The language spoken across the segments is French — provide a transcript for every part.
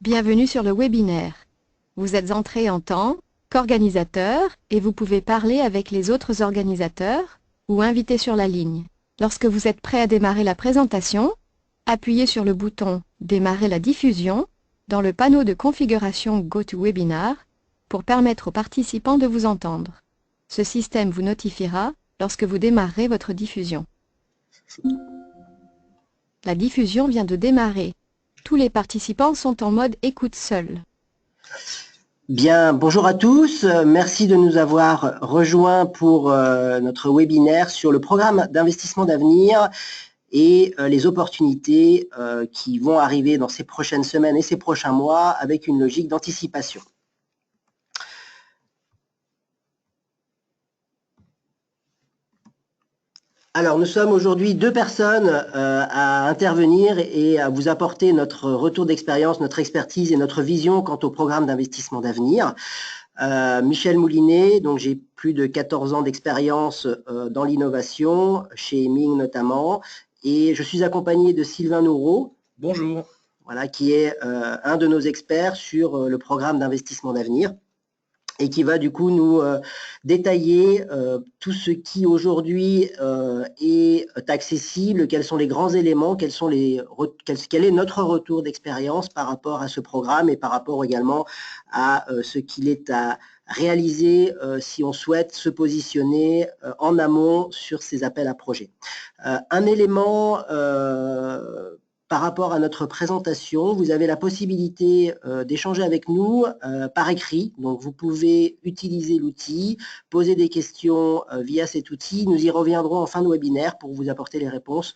Bienvenue sur le webinaire. Vous êtes entré en tant qu'organisateur et vous pouvez parler avec les autres organisateurs ou invités sur la ligne. Lorsque vous êtes prêt à démarrer la présentation, appuyez sur le bouton « Démarrer la diffusion » dans le panneau de configuration GoToWebinar pour permettre aux participants de vous entendre. Ce système vous notifiera lorsque vous démarrerez votre diffusion. La diffusion vient de démarrer. Tous les participants sont en mode écoute seul. Bien, bonjour à tous. Merci de nous avoir rejoints pour notre webinaire sur le programme d'investissement d'avenir et les opportunités qui vont arriver dans ces prochaines semaines et ces prochains mois avec une logique d'anticipation. Alors, nous sommes aujourd'hui 2 personnes à intervenir et à vous apporter notre retour d'expérience, notre expertise et notre vision quant au programme d'investissement d'avenir. Michel Moulinet, donc j'ai plus de 14 ans d'expérience dans l'innovation, chez Ming notamment, et je suis accompagné de Sylvain Noureau. Bonjour. Voilà, qui est un de nos experts sur le programme d'investissement d'avenir, et qui va du coup nous détailler tout ce qui aujourd'hui est accessible, quels sont les grands éléments, quel est notre retour d'expérience par rapport à ce programme et par rapport également à ce qu'il est à réaliser si on souhaite se positionner en amont sur ces appels à projets. Un élément par rapport à notre présentation, vous avez la possibilité d'échanger avec nous par écrit. Donc, vous pouvez utiliser l'outil, poser des questions via cet outil. Nous y reviendrons en fin de webinaire pour vous apporter les réponses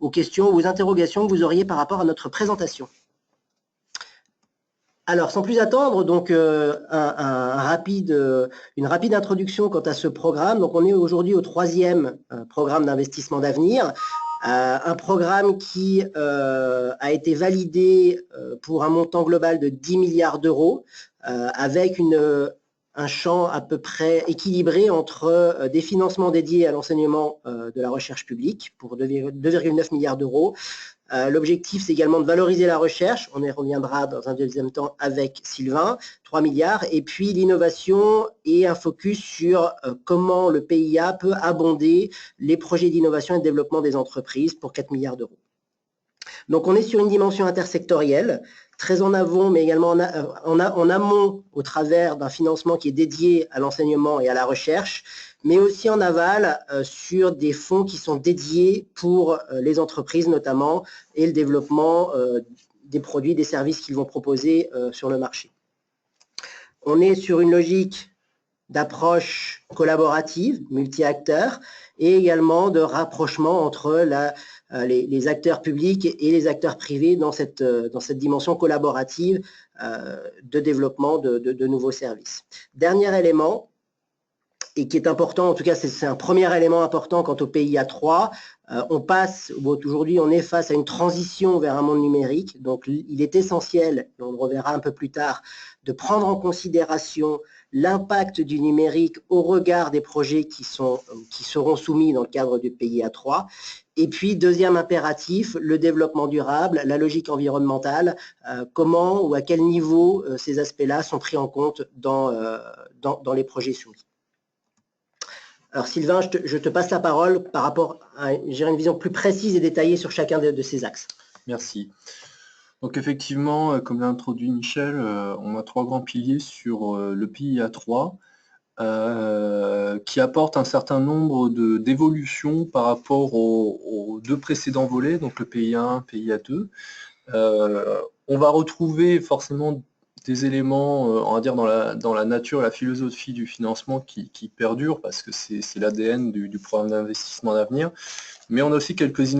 aux questions ou aux interrogations que vous auriez par rapport à notre présentation. Alors, sans plus attendre, donc une rapide introduction quant à ce programme. Donc, on est aujourd'hui au 3e programme d'investissement d'avenir. Un programme qui a été validé pour un montant global de 10 milliards d'euros, avec un champ à peu près équilibré entre des financements dédiés à l'enseignement de la recherche publique pour 2,9 milliards d'euros. L'objectif, c'est également de valoriser la recherche. On y reviendra dans un deuxième temps avec Sylvain, 3 milliards. Et puis l'innovation et un focus sur comment le PIA peut abonder les projets d'innovation et de développement des entreprises pour 4 milliards d'euros. Donc, on est sur une dimension intersectorielle, très en avant, mais également en amont au travers d'un financement qui est dédié à l'enseignement et à la recherche, mais aussi en aval sur des fonds qui sont dédiés pour les entreprises notamment et le développement des produits, des services qu'ils vont proposer sur le marché. On est sur une logique d'approche collaborative, multi-acteurs, et également de rapprochement entre les acteurs publics et les acteurs privés dans cette dimension collaborative de développement de nouveaux services. Dernier élément, et qui est important, en tout cas c'est un premier élément important quant au PIA 3, aujourd'hui on est face à une transition vers un monde numérique, donc il est essentiel, et on le reverra un peu plus tard, de prendre en considération l'impact du numérique au regard des projets qui seront soumis dans le cadre du PIA 3. Et puis, deuxième impératif, le développement durable, la logique environnementale, comment ou à quel niveau ces aspects-là sont pris en compte dans les projets soumis. Alors Sylvain, je te passe la parole par rapport à une vision plus précise et détaillée sur chacun de ces axes. Merci. Donc effectivement, comme l'a introduit Michel, on a 3 grands piliers sur le PIA 3 qui apportent un certain nombre d'évolutions par rapport aux 2 précédents volets, donc le PIA 1, PIA 2. On va retrouver forcément des éléments, on va dire, dans la nature, la philosophie du financement qui perdure, parce que c'est l'ADN du programme d'investissement d'avenir. Mais on a aussi quelques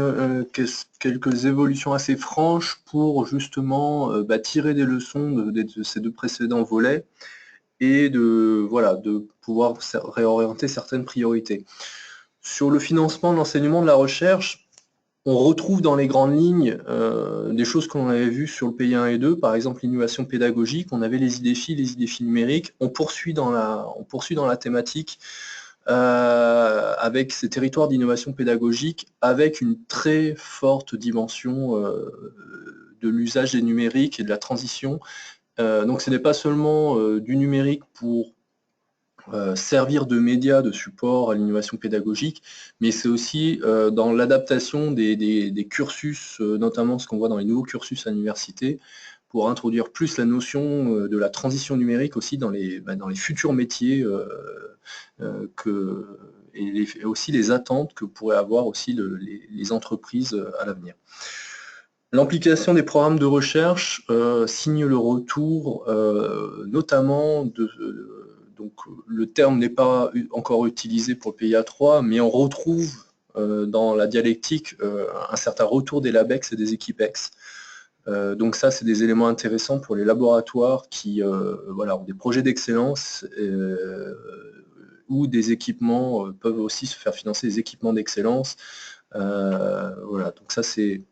évolutions assez franches pour justement tirer des leçons de ces 2 précédents volets et de pouvoir réorienter certaines priorités. Sur le financement de l'enseignement de la recherche, on retrouve dans les grandes lignes des choses qu'on avait vues sur le PIA 1 et 2, par exemple l'innovation pédagogique, on avait les idées-filles numériques, on poursuit dans la thématique avec ces territoires d'innovation pédagogique, avec une très forte dimension de l'usage des numériques et de la transition. Donc ce n'est pas seulement du numérique pour servir de média de support à l'innovation pédagogique, mais c'est aussi dans l'adaptation des cursus, notamment ce qu'on voit dans les nouveaux cursus à l'université, pour introduire plus la notion de la transition numérique aussi dans les futurs métiers et aussi les attentes que pourraient avoir aussi les entreprises à l'avenir. L'implication des programmes de recherche signe le retour notamment donc le terme n'est pas encore utilisé pour le PIA3, mais on retrouve dans la dialectique un certain retour des LabEx et des équipex. Donc ça, c'est des éléments intéressants pour les laboratoires qui ont des projets d'excellence où des équipements peuvent aussi se faire financer des équipements d'excellence. Donc ça, c'est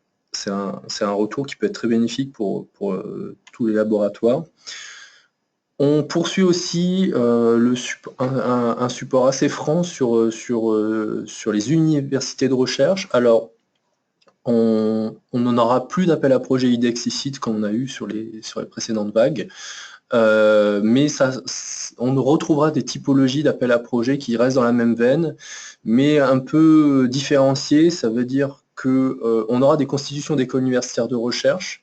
un retour qui peut être très bénéfique pour tous les laboratoires. On poursuit aussi un support assez franc sur les universités de recherche. Alors, on n'en aura plus d'appel à projet IDEX-ICIT comme on a eu sur les précédentes vagues, mais on retrouvera des typologies d'appel à projet qui restent dans la même veine, mais un peu différenciées. Ça veut dire qu'on aura des constitutions d'écoles universitaires de recherche,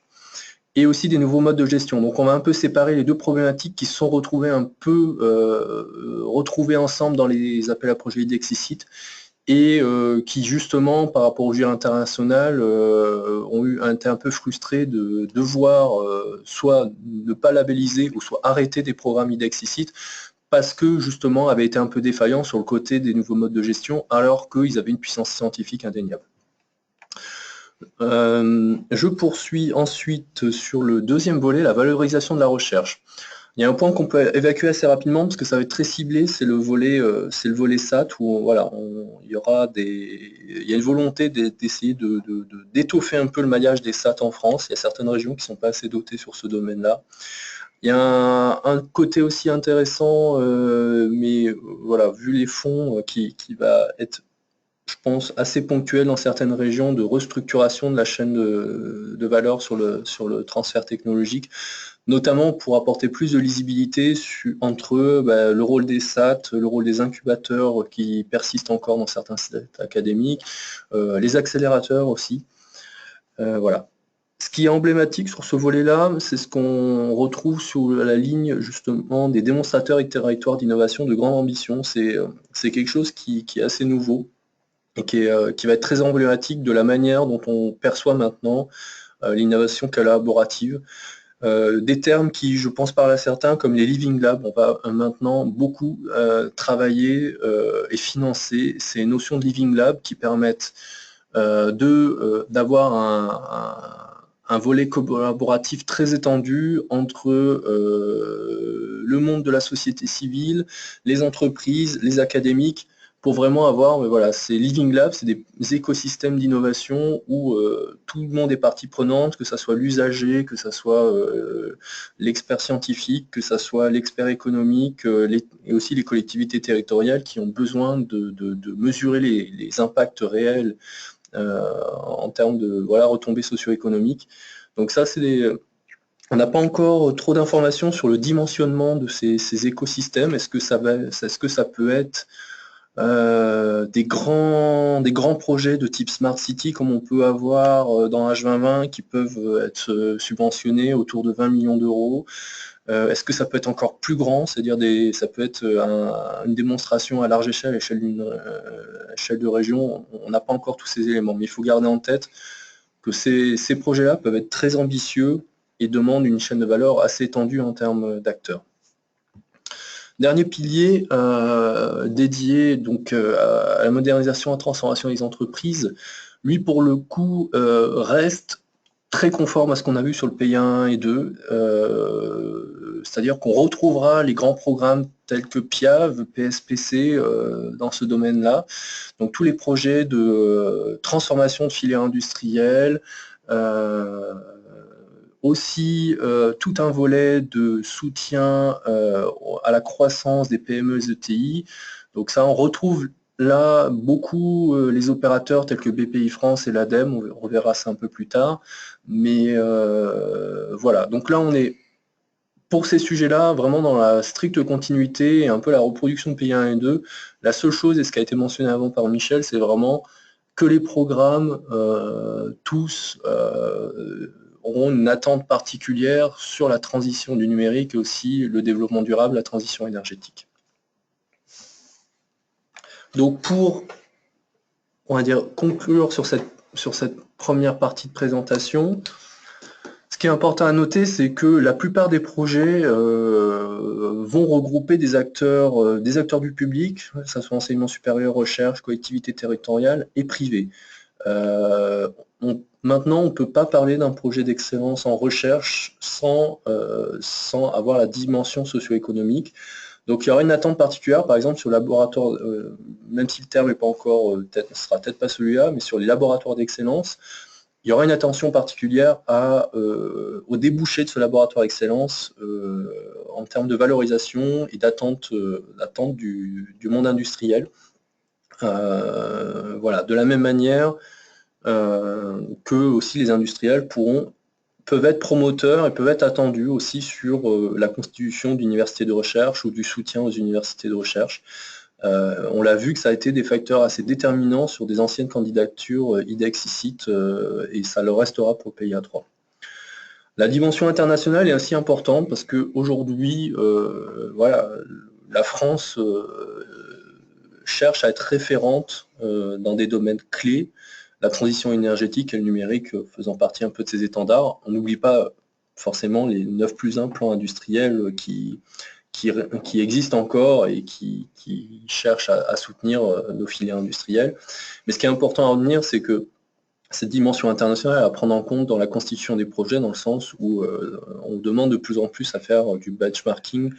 et aussi des nouveaux modes de gestion. Donc on va un peu séparer les deux problématiques qui se sont retrouvées ensemble dans les appels à projets IDEX-ICIT et qui justement par rapport au JIR international ont été un peu frustrés de devoir soit ne pas labelliser ou soit arrêter des programmes IDEX-ICIT parce que justement avaient été un peu défaillants sur le côté des nouveaux modes de gestion alors qu'ils avaient une puissance scientifique indéniable. Je poursuis ensuite sur le deuxième volet, la valorisation de la recherche. Il y a un point qu'on peut évacuer assez rapidement parce que ça va être très ciblé, c'est le volet SAT où il y a une volonté d'essayer d'étoffer un peu le maillage des SAT en France. Il y a certaines régions qui ne sont pas assez dotées sur ce domaine-là. Il y a un côté aussi intéressant, mais voilà, vu les fonds qui va être, je pense, assez ponctuel dans certaines régions de restructuration de la chaîne de valeur sur le transfert technologique, notamment pour apporter plus de lisibilité entre le rôle des SAT, le rôle des incubateurs qui persistent encore dans certains sites académiques, les accélérateurs aussi. Voilà. Ce qui est emblématique sur ce volet-là, c'est ce qu'on retrouve sur la ligne justement des démonstrateurs et territoires d'innovation de grande ambition. C'est quelque chose qui est assez nouveau et qui va être très emblématique de la manière dont on perçoit maintenant l'innovation collaborative. Des termes qui, je pense, parlent à certains, comme les Living Labs. On va maintenant beaucoup travailler et financer ces notions de Living Lab qui permettent d'avoir un volet collaboratif très étendu entre le monde de la société civile, les entreprises, les académiques, pour vraiment avoir, ces Living Labs, c'est des écosystèmes d'innovation où tout le monde est partie prenante, que ce soit l'usager, que ce soit l'expert scientifique, que ce soit l'expert économique, et aussi les collectivités territoriales qui ont besoin de mesurer les impacts réels en termes de retombées socio-économiques. Donc ça, on n'a pas encore trop d'informations sur le dimensionnement de ces écosystèmes. Est-ce que ça peut être des grands projets de type Smart City comme on peut avoir dans H2020 qui peuvent être subventionnés autour de 20 millions d'euros. Est-ce que ça peut être encore plus grand, c'est-à-dire ça peut être une démonstration à large échelle, échelle de région. On n'a pas encore tous ces éléments, mais il faut garder en tête que ces projets-là peuvent être très ambitieux et demandent une chaîne de valeur assez étendue en termes d'acteurs. Dernier pilier dédié donc à la modernisation et à la transformation des entreprises, lui pour le coup reste très conforme à ce qu'on a vu sur le PIA1 et 2, c'est-à-dire qu'on retrouvera les grands programmes tels que PIAV, PSPC dans ce domaine-là, donc tous les projets de transformation de filières industrielles, aussi tout un volet de soutien à la croissance des PME et ETI. Donc ça, on retrouve là, beaucoup les opérateurs tels que BPI France et l'ADEME, on reverra ça un peu plus tard, mais voilà. Donc là, on est, pour ces sujets-là, vraiment dans la stricte continuité et un peu la reproduction de pays 1 et 2. La seule chose, et ce qui a été mentionné avant par Michel, c'est vraiment que les programmes, tous, auront une attente particulière sur la transition du numérique et aussi le développement durable, la transition énergétique. Donc pour, on va dire, conclure sur cette première partie de présentation, ce qui est important à noter, c'est que la plupart des projets vont regrouper des acteurs du public, que ce soit enseignement supérieur, recherche, collectivité territoriale et privé. Maintenant, on ne peut pas parler d'un projet d'excellence en recherche sans avoir la dimension socio-économique. Donc il y aura une attente particulière, par exemple sur le laboratoire, même si le terme n'est pas encore, sera peut-être pas celui-là, mais sur les laboratoires d'excellence, il y aura une attention particulière au débouché de ce laboratoire d'excellence en termes de valorisation et d'attente du monde industriel. Voilà, de la même manière que aussi les industriels peuvent être promoteurs et peuvent être attendus aussi sur la constitution d'universités de recherche ou du soutien aux universités de recherche. On l'a vu que ça a été des facteurs assez déterminants sur des anciennes candidatures IDEX, ICIT, et ça le restera pour le PIA3. La dimension internationale est ainsi importante parce qu'aujourd'hui, voilà, la France cherche à être référente dans des domaines clés, la transition énergétique et le numérique faisant partie un peu de ces étendards. On n'oublie pas forcément les 9+1 plans industriels qui existent encore et qui cherchent à soutenir nos filières industrielles. Mais ce qui est important à retenir, c'est que cette dimension internationale est à prendre en compte dans la constitution des projets, dans le sens où on demande de plus en plus à faire du benchmarking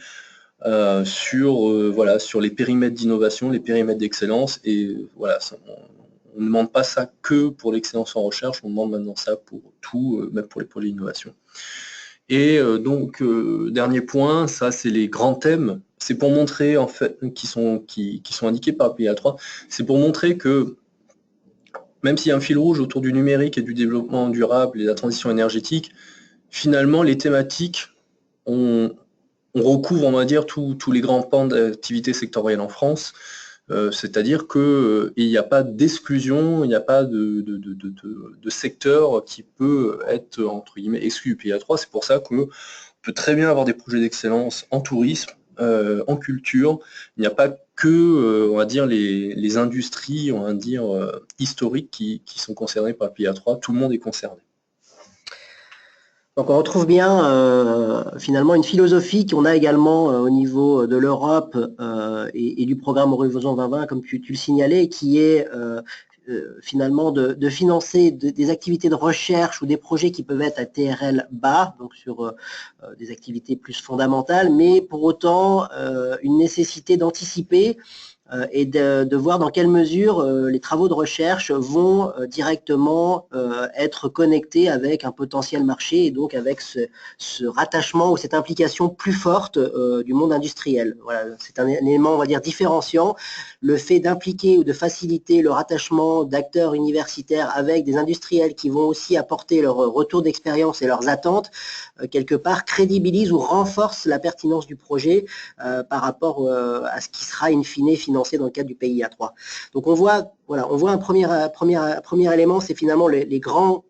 sur les périmètres d'innovation, les périmètres d'excellence, et voilà, on ne demande pas ça que pour l'excellence en recherche, on demande maintenant ça pour tout, même pour les projets d'innovation. Et donc, dernier point, ça c'est les grands thèmes, c'est pour montrer, en fait, qui sont indiqués par le PIA3, c'est pour montrer que même s'il y a un fil rouge autour du numérique et du développement durable et de la transition énergétique, finalement les thématiques, on recouvre, on va dire, tous les grands pans d'activité sectorielle en France, c'est-à-dire qu'il n'y a pas d'exclusion, il n'y a pas de secteur qui peut être, entre guillemets, exclu du PIA3. C'est pour ça qu'on peut très bien avoir des projets d'excellence en tourisme, en culture. Il n'y a pas que, on va dire, les industries, on va dire, historiques qui sont concernées par le PIA3. Tout le monde est concerné. Donc on retrouve bien finalement une philosophie qu'on a également au niveau de l'Europe et du programme Horizon 2020, comme tu le signalais, qui est finalement de financer des activités de recherche ou des projets qui peuvent être à TRL bas, donc sur des activités plus fondamentales, mais pour autant une nécessité d'anticiper et de voir dans quelle mesure les travaux de recherche vont directement être connectés avec un potentiel marché et donc avec ce rattachement ou cette implication plus forte du monde industriel. Voilà, c'est un élément, on va dire, différenciant. Le fait d'impliquer ou de faciliter le rattachement d'acteurs universitaires avec des industriels qui vont aussi apporter leur retour d'expérience et leurs attentes, quelque part, crédibilise ou renforce la pertinence du projet par rapport à ce qui sera in fine financé dans le cadre du PIA3. Donc on voit un premier élément, c'est finalement les grands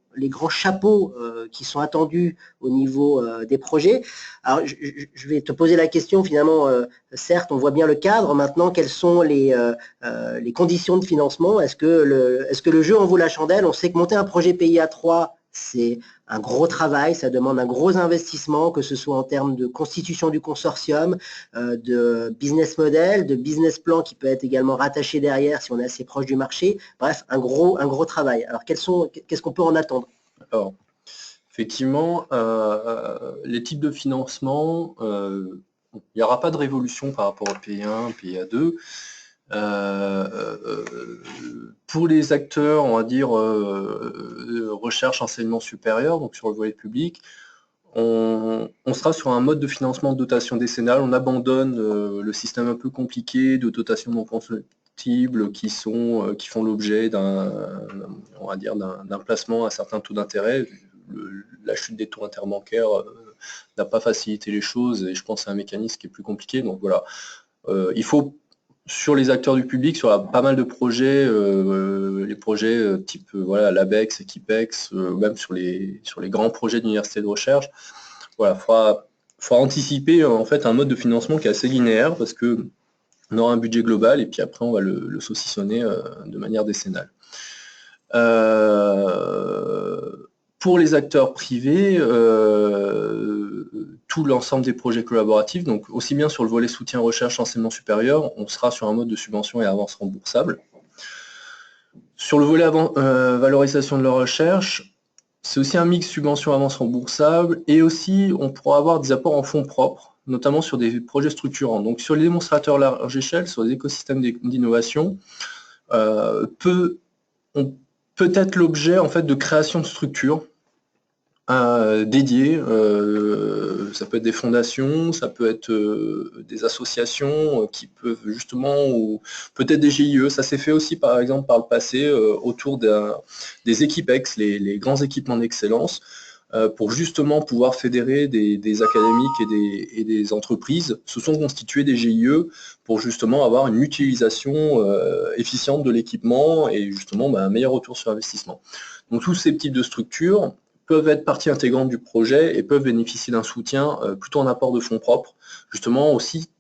chapeaux qui sont attendus au niveau des projets. Alors je vais te poser la question finalement, certes on voit bien le cadre, maintenant quelles sont les conditions de financement? Est-ce que le jeu en vaut la chandelle? On sait que monter un projet PIA3, c'est un gros travail, ça demande un gros investissement, que ce soit en termes de constitution du consortium, de business model, de business plan qui peut être également rattaché derrière si on est assez proche du marché. Bref, un gros travail. Alors, qu'est-ce qu'on peut en attendre? Alors, effectivement, les types de financement, il n'y aura pas de révolution par rapport au PIA1, PIA2. Pour les acteurs, on va dire, recherche, enseignement supérieur, donc sur le volet public, on sera sur un mode de financement de dotation décennale. On abandonne le système un peu compliqué de dotation non susceptibles, qui font l'objet on va dire d'un placement à certains taux d'intérêt. La chute des taux interbancaires n'a pas facilité les choses et je pense que c'est un mécanisme qui est plus compliqué. Donc voilà, il faut, sur les acteurs du public, sur pas mal de projets, les projets type voilà, l'ABEX, Equipex, même sur les grands projets d'université de recherche, voilà, faudra anticiper en fait un mode de financement qui est assez linéaire parce que on aura un budget global et puis après on va le saucissonner de manière décennale. Pour les acteurs privés, tout l'ensemble des projets collaboratifs, donc aussi bien sur le volet soutien recherche enseignement supérieur, on sera sur un mode de subvention et avance remboursable. Sur le volet valorisation de la recherche, c'est aussi un mix subvention avance remboursable et aussi on pourra avoir des apports en fonds propres, notamment sur des projets structurants. Donc sur les démonstrateurs large échelle, sur les écosystèmes d'innovation, peut être l'objet en fait de création de structures dédiées. Ça peut être des fondations, ça peut être des associations qui peuvent justement, ou peut-être des GIE. Ça s'est fait aussi par exemple par le passé autour des Equipex, les grands équipements d'excellence, pour justement pouvoir fédérer des académiques et des entreprises. Se sont constitués des GIE pour justement avoir une utilisation efficiente de l'équipement et justement un meilleur retour sur investissement. Donc tous ces types de structures peuvent être partie intégrante du projet et peuvent bénéficier d'un soutien plutôt en apport de fonds propres. Justement aussi,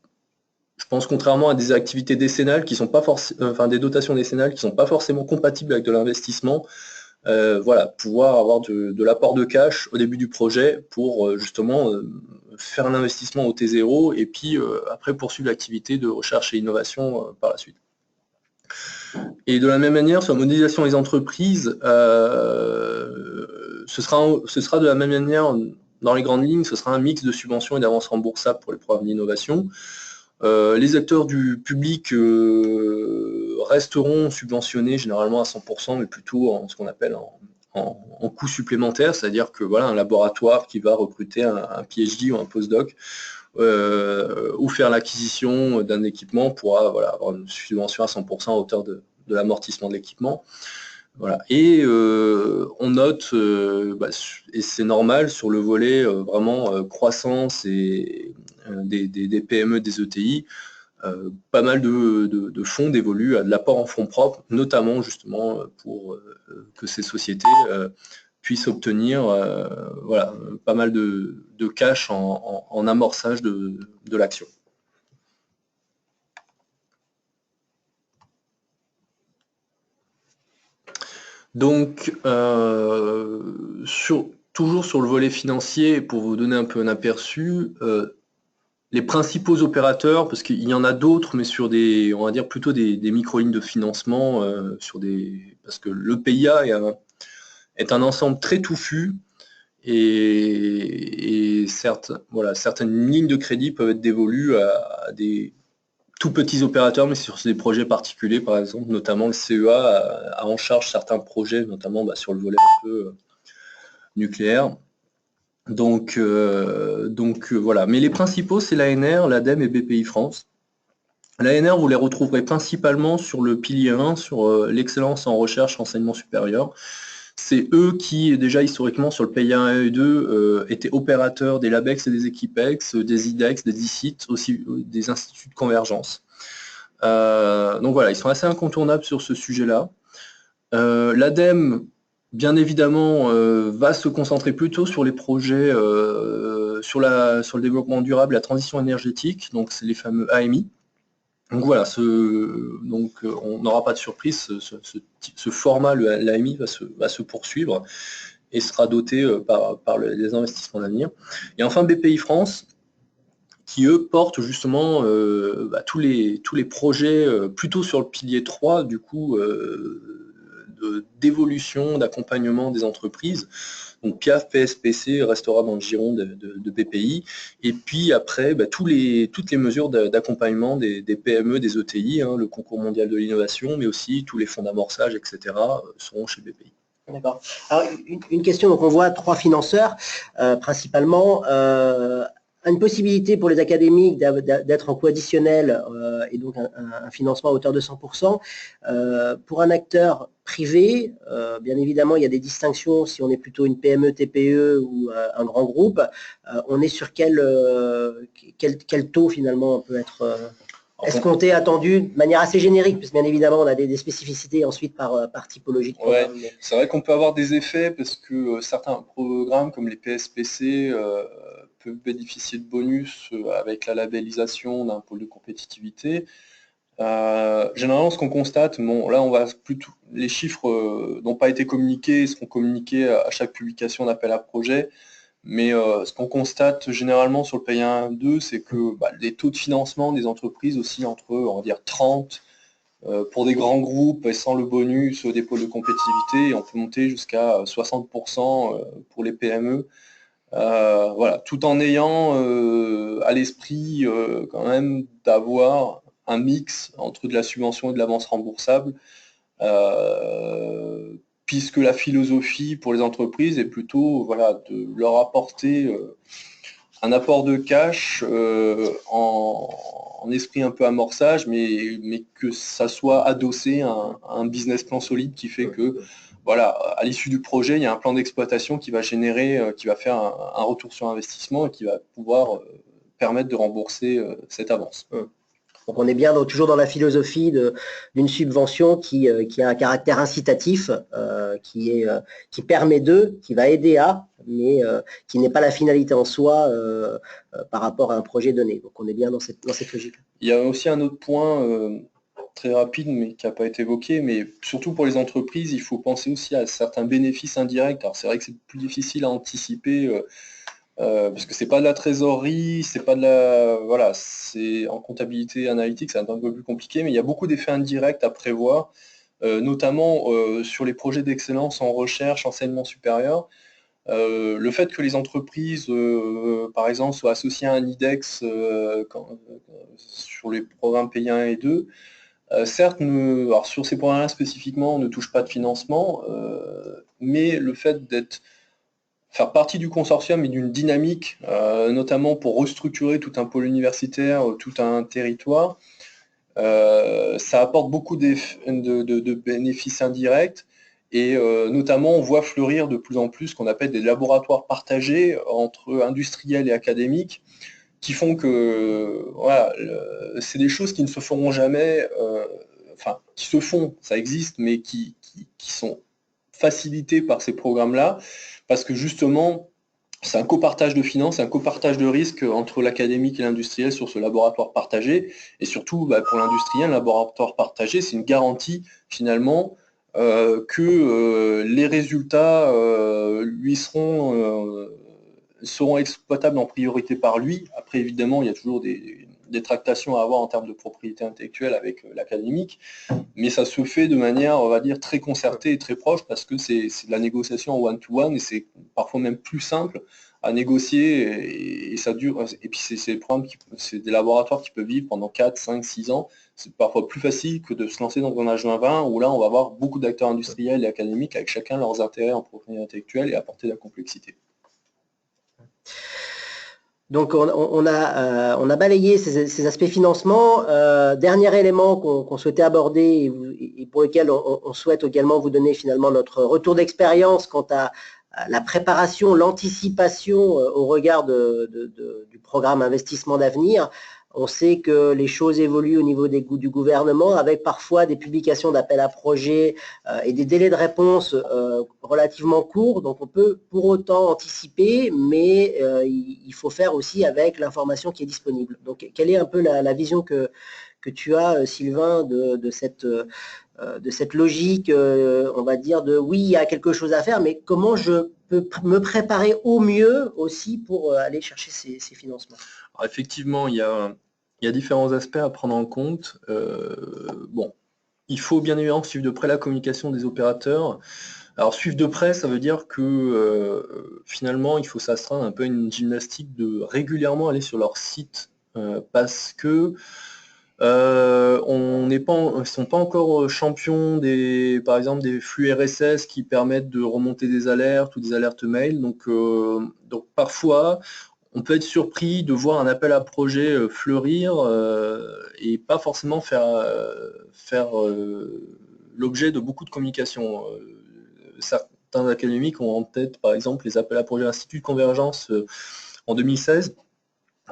je pense contrairement à des activités décennales qui sont pas forcément, des dotations décennales qui ne sont pas forcément compatibles avec de l'investissement, voilà, pouvoir avoir de l'apport de cash au début du projet pour justement faire un investissement au T0 et puis après poursuivre l'activité de recherche et innovation par la suite. Et de la même manière, sur la modélisation des entreprises, ce sera de la même manière, dans les grandes lignes, ce sera un mix de subventions et d'avances remboursables pour les programmes d'innovation. Les acteurs du public resteront subventionnés généralement à 100%, mais plutôt en ce qu'on appelle en coût supplémentaire, c'est-à-dire que voilà, un laboratoire qui va recruter un PhD ou un postdoc ou faire l'acquisition d'un équipement pourra voilà, avoir une subvention à 100% à hauteur de l'amortissement de l'équipement. Voilà. Et on note, et c'est normal, sur le volet vraiment croissance et des PME, des ETI, pas mal de fonds dévolus à de l'apport en fonds propres, notamment justement pour que ces sociétés puissent obtenir voilà, pas mal de cash en amorçage de l'action. Donc, toujours sur le volet financier, pour vous donner un peu un aperçu, les principaux opérateurs, parce qu'il y en a d'autres, mais sur on va dire plutôt des micro-lignes de financement, parce que le PIA est un ensemble très touffu, et certes, voilà, certaines lignes de crédit peuvent être dévolues à des tout petits opérateurs, mais sur des projets particuliers, par exemple, notamment le CEA a en charge certains projets, notamment sur le volet un peu nucléaire. Donc voilà. Mais les principaux, c'est l'ANR, l'ADEME et BPI France. L'ANR, vous les retrouverez principalement sur le pilier 1, sur l'excellence en recherche, enseignement supérieur. C'est eux qui, déjà historiquement, sur le PIA 1 et 2, étaient opérateurs des LABEX et des Equipex, des IDEX, des DICIT, aussi des instituts de convergence. Donc voilà, ils sont assez incontournables sur ce sujet-là. L'ADEME, bien évidemment, va se concentrer plutôt sur les projets sur le développement durable, la transition énergétique, donc c'est les fameux AMI. Donc voilà, on n'aura pas de surprise, ce format, l'AMI, va se poursuivre et sera doté par les investissements d'avenir. Et enfin BPI France, qui eux portent justement tous les projets plutôt sur le pilier 3, du coup, d'évolution, d'accompagnement des entreprises. Donc PIAF, PSPC restera dans le giron de BPI. Et puis après, toutes les mesures d'accompagnement des PME, des ETI, le concours mondial de l'innovation, mais aussi tous les fonds d'amorçage, etc., seront chez BPI. D'accord. Alors, une question, donc on voit 3 financeurs, principalement. une possibilité pour les académiques d'être en coût additionnel et donc un financement à hauteur de 100%. Pour un acteur privé, bien évidemment, il y a des distinctions si on est plutôt une PME, TPE ou un grand groupe. On est sur quel taux finalement peut être escompté, attendu de manière assez générique, puisque bien évidemment on a des spécificités ensuite par typologie de programme. Ouais, c'est vrai qu'on peut avoir des effets parce que certains programmes comme les PSPC peuvent bénéficier de bonus avec la labellisation d'un pôle de compétitivité. Généralement, ce qu'on constate, bon, là, on va plutôt, les chiffres n'ont pas été communiqués, seront communiqués à chaque publication d'appel à projet, mais ce qu'on constate généralement sur le pays 1-2, c'est que les taux de financement des entreprises oscillent entre, on va dire, 30 pour des grands groupes et sans le bonus des pôles de compétitivité, et on peut monter jusqu'à 60% pour les PME. Voilà, tout en ayant à l'esprit quand même d'avoir un mix entre de la subvention et de l'avance remboursable, puisque la philosophie pour les entreprises est plutôt voilà, de leur apporter un apport de cash en esprit un peu amorçage, mais que ça soit adossé à un business plan solide qui fait que voilà, à l'issue du projet, il y a un plan d'exploitation qui va générer, qui va faire un retour sur investissement et qui va pouvoir permettre de rembourser cette avance. Donc on est bien toujours dans la philosophie d'une subvention qui a un caractère incitatif, qui permet qui va aider à, mais qui n'est pas la finalité en soi par rapport à un projet donné. Donc on est bien dans cette logique. Il y a aussi un autre point très rapide, mais qui n'a pas été évoqué, mais surtout pour les entreprises, il faut penser aussi à certains bénéfices indirects. Alors c'est vrai que c'est plus difficile à anticiper. Parce que c'est pas de la trésorerie, c'est pas de la. Voilà, c'est en comptabilité analytique, c'est un peu plus compliqué, mais il y a beaucoup d'effets indirects à prévoir, notamment sur les projets d'excellence en recherche, enseignement supérieur. Le fait que les entreprises, par exemple, soient associées à un IDEX sur les programmes pays 1 et 2, certes, alors sur ces programmes-là spécifiquement, on ne touche pas de financement, mais le fait faire partie du consortium et d'une dynamique, notamment pour restructurer tout un pôle universitaire, tout un territoire, ça apporte beaucoup de bénéfices indirects, et notamment on voit fleurir de plus en plus ce qu'on appelle des laboratoires partagés entre industriels et académiques, qui font que voilà, c'est des choses qui ne se feront jamais, enfin qui se font, ça existe, mais qui sont facilitées par ces programmes-là, parce que justement, c'est un copartage de finances, un copartage de risques entre l'académique et l'industriel sur ce laboratoire partagé. Et surtout, pour l'industriel, un laboratoire partagé, c'est une garantie finalement que les résultats lui seront exploitables en priorité par lui. Après, évidemment, il y a toujours des tractations à avoir en termes de propriété intellectuelle avec l'académique, mais ça se fait de manière, on va dire, très concertée et très proche, parce que c'est de la négociation en one-to-one, et c'est parfois même plus simple à négocier, et ça dure. Et puis c'est des laboratoires qui peuvent vivre pendant 4, 5, 6 ans. C'est parfois plus facile que de se lancer dans un H20, où là on va avoir beaucoup d'acteurs industriels et académiques avec chacun leurs intérêts en propriété intellectuelle et apporter de la complexité. Donc on a balayé ces aspects financement. Dernier élément qu'on souhaitait aborder et pour lequel on souhaite également vous donner finalement notre retour d'expérience quant à la préparation, l'anticipation au regard du programme Investissement d'avenir. On sait que les choses évoluent au niveau du gouvernement, avec parfois des publications d'appels à projets et des délais de réponse relativement courts. Donc on peut pour autant anticiper, mais il faut faire aussi avec l'information qui est disponible. Donc quelle est un peu la vision que tu as, Sylvain, de cette logique, on va dire, de oui, il y a quelque chose à faire, mais comment je peux me préparer au mieux aussi pour aller chercher ces financements? Alors effectivement, il y a différents aspects à prendre en compte. Bon, il faut bien évidemment suivre de près la communication des opérateurs. Alors suivre de près, ça veut dire que finalement, il faut s'astreindre un peu à une gymnastique de régulièrement aller sur leur site, parce que on n'est pas, ils sont pas encore champions par exemple des flux RSS qui permettent de remonter des alertes ou des alertes mail. Donc parfois, on peut être surpris de voir un appel à projet fleurir et pas forcément faire l'objet de beaucoup de communication. Certains académiques ont en tête, par exemple, les appels à projets Institut de Convergence en 2016,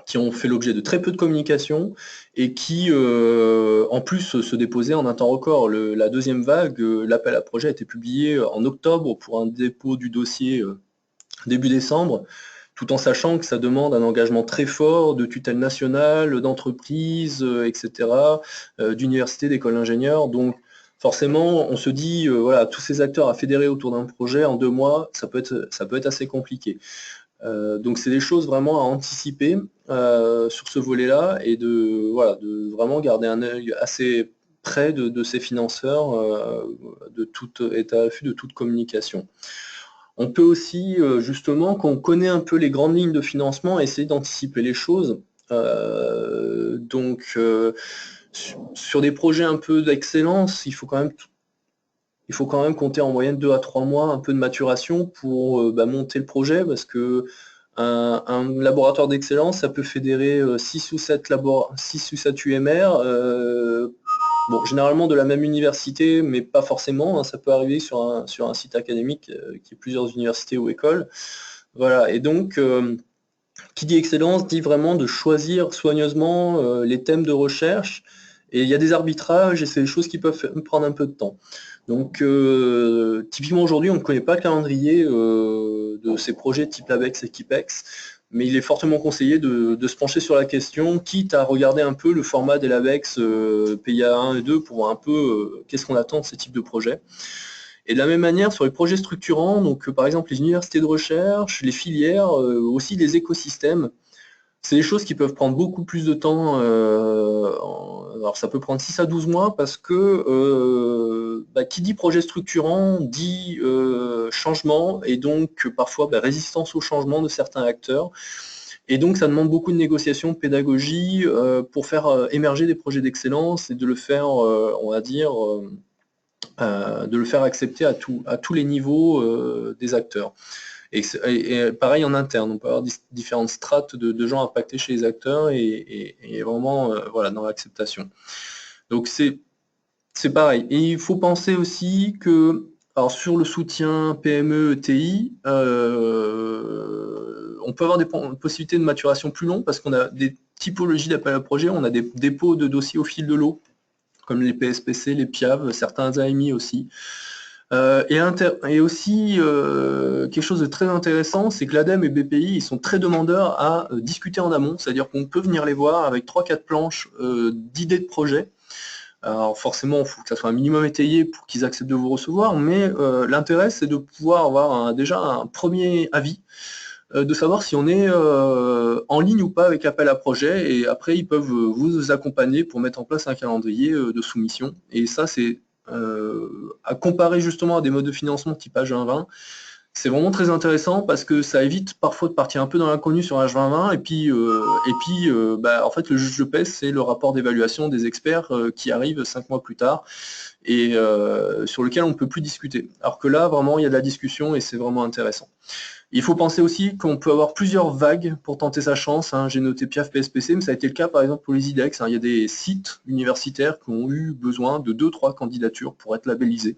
qui ont fait l'objet de très peu de communication et qui, en plus, se déposaient en un temps record. La deuxième vague, l'appel à projet a été publié en octobre pour un dépôt du dossier début décembre, tout en sachant que ça demande un engagement très fort de tutelle nationale, d'entreprise, etc., d'université, d'école d'ingénieurs. Donc, forcément, on se dit, voilà, tous ces acteurs à fédérer autour d'un projet en 2 mois, ça peut être assez compliqué. Donc c'est des choses vraiment à anticiper sur ce volet-là et de vraiment garder un œil assez près de ces financeurs, être à l'affût de toute communication. On peut aussi, justement, quand on connaît un peu les grandes lignes de financement, essayer d'anticiper les choses. Sur des projets un peu d'excellence, il faut quand même compter en moyenne 2 à 3 mois un peu de maturation pour monter le projet, parce que un laboratoire d'excellence, ça peut fédérer 6 ou 7 UMR, généralement de la même université, mais pas forcément, hein, ça peut arriver sur un site académique qui est plusieurs universités ou écoles. Voilà, et donc, qui dit excellence dit vraiment de choisir soigneusement les thèmes de recherche, et il y a des arbitrages, et c'est des choses qui peuvent prendre un peu de temps. Donc, typiquement aujourd'hui, on ne connaît pas le calendrier de ces projets type LabEx et KIPEX, mais il est fortement conseillé de se pencher sur la question, quitte à regarder un peu le format des LabEx PIA 1 et 2 pour voir un peu qu'est-ce qu'on attend de ces types de projets. Et de la même manière, sur les projets structurants, donc par exemple les universités de recherche, les filières, aussi les écosystèmes, c'est des choses qui peuvent prendre beaucoup plus de temps. Alors ça peut prendre 6 à 12 mois parce que qui dit projet structurant dit changement, et donc parfois résistance au changement de certains acteurs. Et donc ça demande beaucoup de négociations, de pédagogie pour faire émerger des projets d'excellence et de le faire, on va dire, de le faire accepter à tous les niveaux des acteurs. Et pareil en interne, on peut avoir différentes strates de gens impactés chez les acteurs et vraiment dans l'acceptation. Donc c'est pareil. Et il faut penser aussi que, alors sur le soutien PME, ETI, on peut avoir des possibilités de maturation plus longues parce qu'on a des typologies d'appel à projet, on a des dépôts de dossiers au fil de l'eau, comme les PSPC, les PIAV, certains AMI aussi. Et aussi, quelque chose de très intéressant, c'est que l'ADEME et BPI, ils sont très demandeurs à discuter en amont, c'est-à-dire qu'on peut venir les voir avec 3-4 planches d'idées de projet. Alors forcément, il faut que ça soit un minimum étayé pour qu'ils acceptent de vous recevoir, mais l'intérêt, c'est de pouvoir avoir déjà un premier avis, de savoir si on est en ligne ou pas avec l'appel à projet, et après, ils peuvent vous accompagner pour mettre en place un calendrier de soumission. Et ça, c'est à comparer justement à des modes de financement type H2020, c'est vraiment très intéressant parce que ça évite parfois de partir un peu dans l'inconnu sur H2020 et puis en fait le juge de paie, c'est le rapport d'évaluation des experts qui arrive 5 mois plus tard et sur lequel on ne peut plus discuter. Alors que là vraiment il y a de la discussion et c'est vraiment intéressant. Il faut penser aussi qu'on peut avoir plusieurs vagues pour tenter sa chance, hein. J'ai noté PIAF, PSPC, mais ça a été le cas par exemple pour les IDEX, hein. Il y a des sites universitaires qui ont eu besoin de 2-3 candidatures pour être labellisés.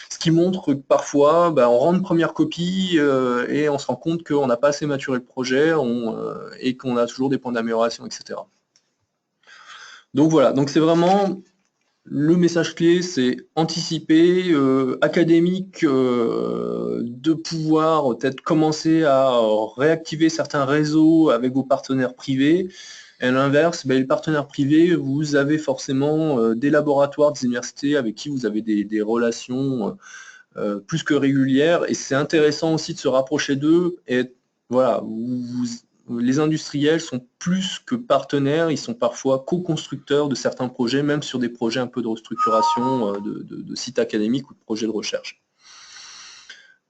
Ce qui montre que parfois, on rend une première copie et on se rend compte qu'on n'a pas assez maturé le projet et qu'on a toujours des points d'amélioration, etc. Donc voilà, donc c'est vraiment le message clé, c'est anticiper, académique, de pouvoir peut-être commencer à réactiver certains réseaux avec vos partenaires privés. Et à l'inverse, les partenaires privés, vous avez forcément des laboratoires, des universités avec qui vous avez des relations plus que régulières, et c'est intéressant aussi de se rapprocher d'eux. Et voilà, les industriels sont plus que partenaires, ils sont parfois co-constructeurs de certains projets, même sur des projets un peu de restructuration de sites académiques ou de projets de recherche.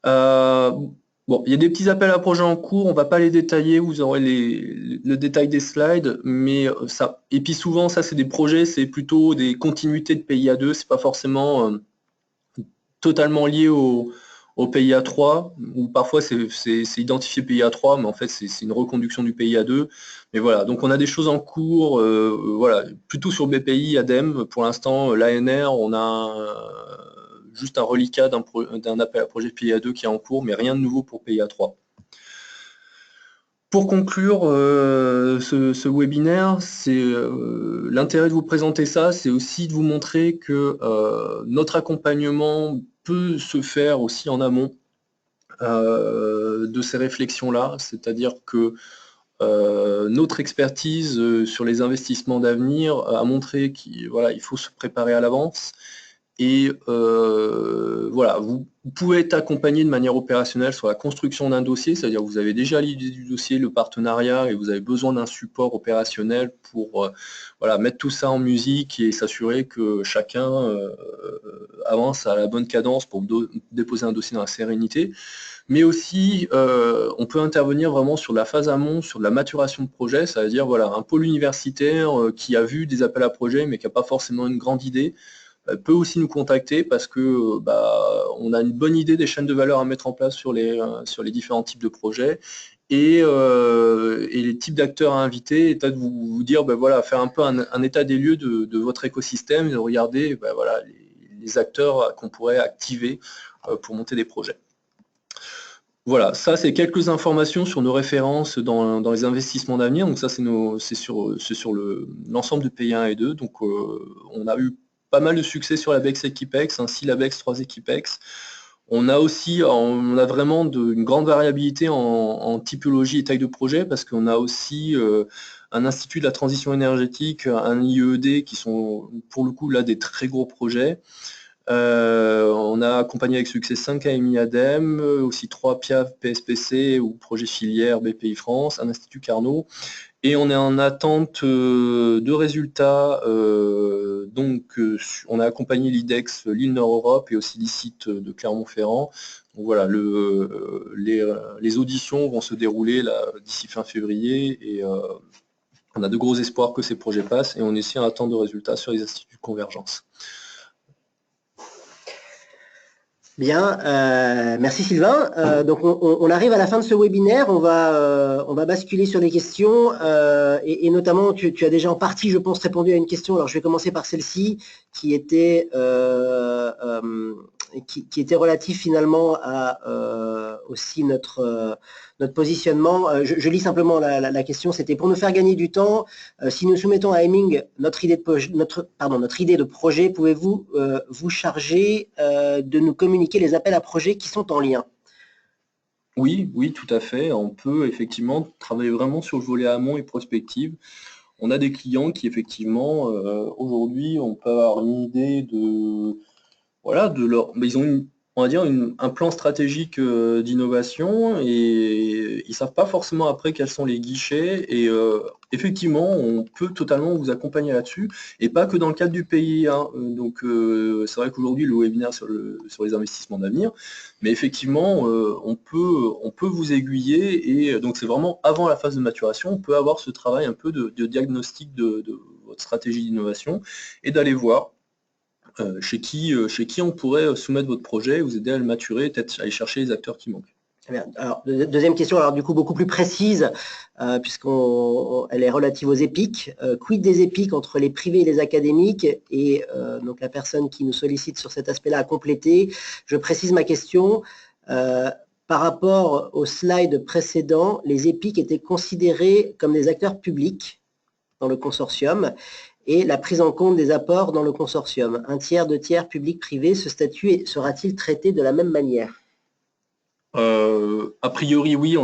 Bon, il y a des petits appels à projets en cours, on ne va pas les détailler, vous aurez le détail des slides, mais ça, et puis souvent ça c'est des projets, c'est plutôt des continuités de PIA2, c'est pas forcément totalement lié au au PIA 3, ou parfois c'est identifié PIA 3, mais en fait c'est une reconduction du PIA 2. Mais voilà, donc on a des choses en cours, voilà, plutôt sur BPI, ADEME. Pour l'instant, l'ANR, on a juste un reliquat d'un appel à projet PIA 2 qui est en cours, mais rien de nouveau pour PIA 3. Pour conclure ce webinaire, l'intérêt de vous présenter ça, c'est aussi de vous montrer que notre accompagnement peut se faire aussi en amont de ces réflexions-là, c'est-à-dire que notre expertise sur les investissements d'avenir a montré qu'il il faut se préparer à l'avance. Et voilà, vous pouvez être accompagné de manière opérationnelle sur la construction d'un dossier, c'est-à-dire que vous avez déjà l'idée du dossier, le partenariat, et vous avez besoin d'un support opérationnel pour voilà, mettre tout ça en musique et s'assurer que chacun avance à la bonne cadence pour déposer un dossier dans la sérénité. Mais aussi, on peut intervenir vraiment sur la phase amont, sur de la maturation de projet, c'est-à-dire voilà, un pôle universitaire qui a vu des appels à projets mais qui n'a pas forcément une grande idée, peut aussi nous contacter parce que on a une bonne idée des chaînes de valeur à mettre en place sur les différents types de projets et les types d'acteurs à inviter, et peut-être vous dire voilà, faire un peu un état des lieux de votre écosystème et de regarder voilà, les acteurs qu'on pourrait activer pour monter des projets. Voilà, ça c'est quelques informations sur nos références dans les investissements d'avenir. Donc ça c'est sur l'ensemble de pays 1 et 2. Donc on a eu pas mal de succès sur l'ABEX Equipex, ainsi l'ABEX 3 Equipex. On a aussi, on a vraiment une grande variabilité en typologie et taille de projet, parce qu'on a aussi un institut de la transition énergétique, un IED qui sont pour le coup là des très gros projets. On a accompagné avec succès 5 AMI ADEME, aussi 3 PIAF PSPC ou projet filière BPI France, un institut Carnot. Et on est en attente de résultats. Donc, on a accompagné l'IDEX Lille Nord Europe et aussi l'ICIT de Clermont-Ferrand. Donc voilà, les auditions vont se dérouler d'ici fin février et on a de gros espoirs que ces projets passent et on est aussi en attente de résultats sur les instituts de convergence. Bien, merci Sylvain. Donc on arrive à la fin de ce webinaire, on va basculer sur les questions et notamment tu as déjà en partie, je pense, répondu à une question. Alors je vais commencer par celle-ci qui était relative finalement à aussi notre positionnement. Je lis simplement la question, c'était: pour nous faire gagner du temps, si nous soumettons à Hemming notre idée de projet, pouvez-vous vous charger de nous communiquer les appels à projets qui sont en lien? Oui, tout à fait. On peut effectivement travailler vraiment sur le volet amont et prospective. On a des clients qui effectivement, aujourd'hui, on peut avoir une idée de leur. Mais ils ont on va dire un plan stratégique d'innovation et ils ne savent pas forcément après quels sont les guichets. Et effectivement, on peut totalement vous accompagner là-dessus, et pas que dans le cadre du pays. Donc c'est vrai qu'aujourd'hui, le webinaire sur les investissements d'avenir, mais effectivement, on peut vous aiguiller, et donc c'est vraiment avant la phase de maturation, on peut avoir ce travail un peu de diagnostic de votre stratégie d'innovation et d'aller voir chez qui on pourrait soumettre votre projet, vous aider à le maturer, peut-être aller chercher les acteurs qui manquent. Alors, deuxième question, alors du coup beaucoup plus précise, puisqu'elle est relative aux EPIC. Quid des EPIC entre les privés et les académiques? Et donc la personne qui nous sollicite sur cet aspect-là a complété. Je précise ma question. Par rapport au slide précédent, les EPIC étaient considérés comme des acteurs publics dans le consortium, et la prise en compte des apports dans le consortium. Un tiers, deux tiers, public, privé, ce statut sera-t-il traité de la même manière? A priori, oui.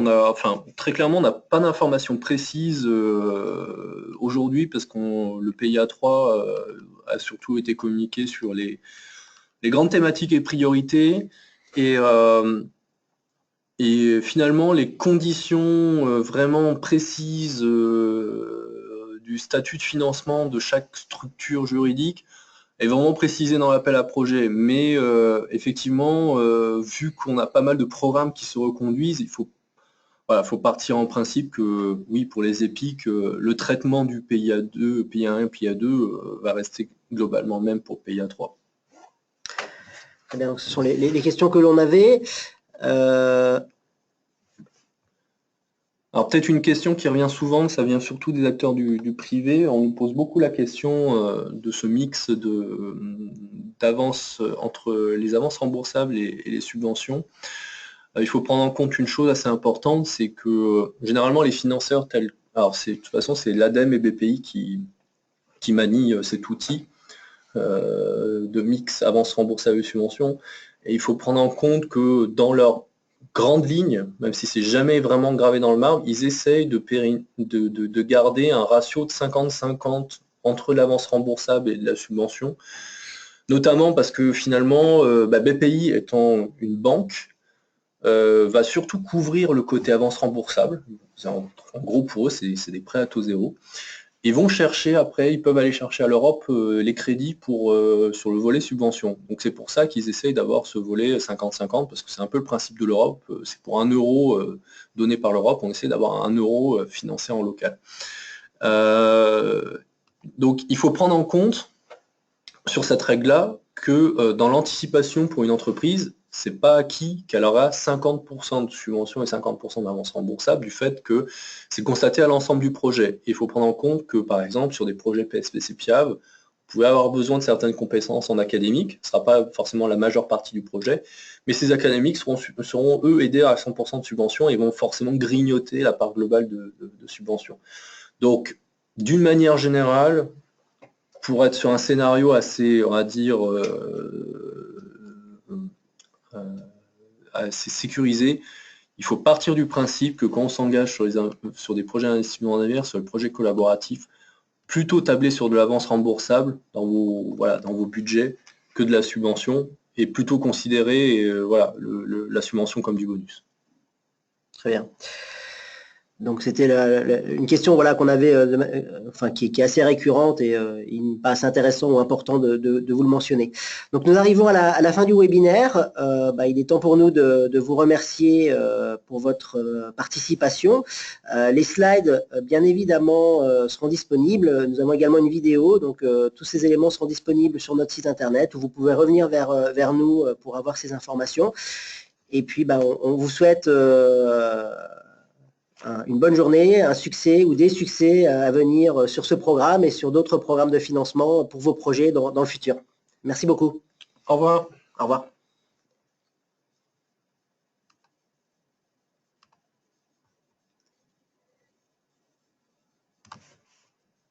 Très clairement, on n'a pas d'informations précises aujourd'hui, parce que le PIA 3 a surtout été communiqué sur les grandes thématiques et priorités. Et finalement, les conditions vraiment précises du statut de financement de chaque structure juridique est vraiment précisé dans l'appel à projet. Mais effectivement, vu qu'on a pas mal de programmes qui se reconduisent, il faut partir en principe que, oui, pour les EPIC, le traitement du PIA2, PIA1 et PIA2 va rester globalement même pour PIA3. Très bien, donc ce sont les questions que l'on avait. Alors peut-être une question qui revient souvent, ça vient surtout des acteurs du privé. On nous pose beaucoup la question de ce mix d'avances entre les avances remboursables et les subventions. Il faut prendre en compte une chose assez importante, c'est que généralement les financeurs alors de toute façon c'est l'ADEME et BPI qui manient cet outil de mix avance remboursable et subvention. Et il faut prendre en compte que dans leur grande ligne, même si c'est jamais vraiment gravé dans le marbre, ils essayent de garder un ratio de 50-50 entre l'avance remboursable et la subvention, notamment parce que finalement, BPI étant une banque, va surtout couvrir le côté avance remboursable. En gros, pour eux, c'est des prêts à taux zéro. Ils vont chercher après, ils peuvent aller chercher à l'Europe les crédits sur le volet subvention. Donc c'est pour ça qu'ils essayent d'avoir ce volet 50-50, parce que c'est un peu le principe de l'Europe. C'est pour 1 euro donné par l'Europe, on essaie d'avoir 1 euro financé en local. Donc il faut prendre en compte sur cette règle-là que dans l'anticipation pour une entreprise, c'est pas acquis qu'elle aura 50% de subvention et 50% d'avance remboursable du fait que c'est constaté à l'ensemble du projet. Il faut prendre en compte que, par exemple, sur des projets PSPC PIAV, vous pouvez avoir besoin de certaines compétences en académique, ce ne sera pas forcément la majeure partie du projet, mais ces académiques seront eux, aidés à 100% de subvention et vont forcément grignoter la part globale de subvention. Donc, d'une manière générale, pour être sur un scénario assez, on va dire, assez sécurisé, il faut partir du principe que quand on s'engage sur des projets d'investissement en avenir, sur le projet collaboratif, plutôt tabler sur de l'avance remboursable dans vos budgets que de la subvention, et plutôt considérer la subvention comme du bonus. Très bien. Donc c'était une question qu'on avait, qui est assez récurrente et il me paraît intéressant ou important de vous le mentionner. Donc nous arrivons à la fin du webinaire. Il est temps pour nous de vous remercier pour votre participation. Les slides, bien évidemment, seront disponibles. Nous avons également une vidéo, donc tous ces éléments seront disponibles sur notre site internet où vous pouvez revenir vers nous pour avoir ces informations. Et puis on vous souhaite une bonne journée, un succès ou des succès à venir sur ce programme et sur d'autres programmes de financement pour vos projets dans le futur. Merci beaucoup. Au revoir. Au revoir.